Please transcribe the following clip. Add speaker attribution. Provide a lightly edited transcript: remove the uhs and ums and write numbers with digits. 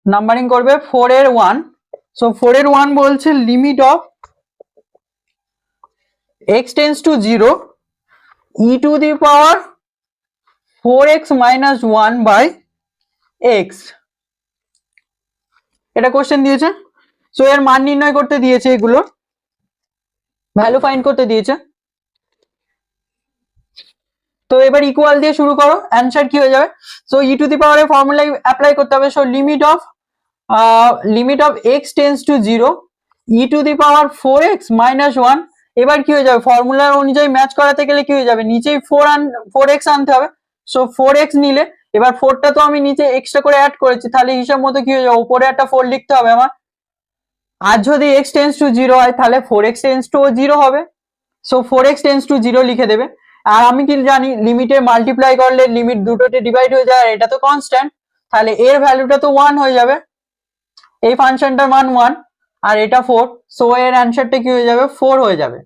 Speaker 1: Numbering করবে 4 এর 1। So 4 এর 1 বলছে limit of x tends to 0 e to the power 4x minus 1 by x। এটা কোশ্চেন দিয়েছে। সো এর মান নির্ণয় করতে দিয়েছে, এগুলো ভ্যালু ফাইন্ড করতে দিয়েছে। তো এবার ইকুয়াল দিয়ে শুরু করো, অ্যান্সার কি হয়ে যাবে? সো ই টু দি পাওয়ারের ফর্মুলা অ্যাপ্লাই করতে হবে। So limit of x tends to 0 E two the power 4x minus 1। এবার কি হয়ে যাবে, ফর্মুলার অনুযায়ী ম্যাচ করাতে গেলে কি হয়ে যাবে, নিচেই 4x আনতে হবে। সো 4x নিলে এবার 4টা তো আমি নিচে এক্সট্রা করে অ্যাড করেছি, তাহলে হিসাব মতো কি হয়ে যাবে, উপরে একটা 4 লিখতে হবে আমার। আর যদি x টেন্ডস টু 0 হয় তাহলে 4x টেন্ডস টু 0 হবে। সো 4x টেন্ডস টু 0 লিখে দেবে। আর আমি কি জানি, লিমিটে মাল্টিপ্লাই করলে লিমিট দুটোতে ডিভাইড হয়ে যায়, এটা তো কনস্ট্যান্ট, তাহলে এর ভ্যালুটা তো 1 হয়ে যাবে, এই ফাংশনটার মান 1 আর এটা 4। সো এর অ্যান্সারটা কি হয়ে যাবে, 4 হয়ে যাবে।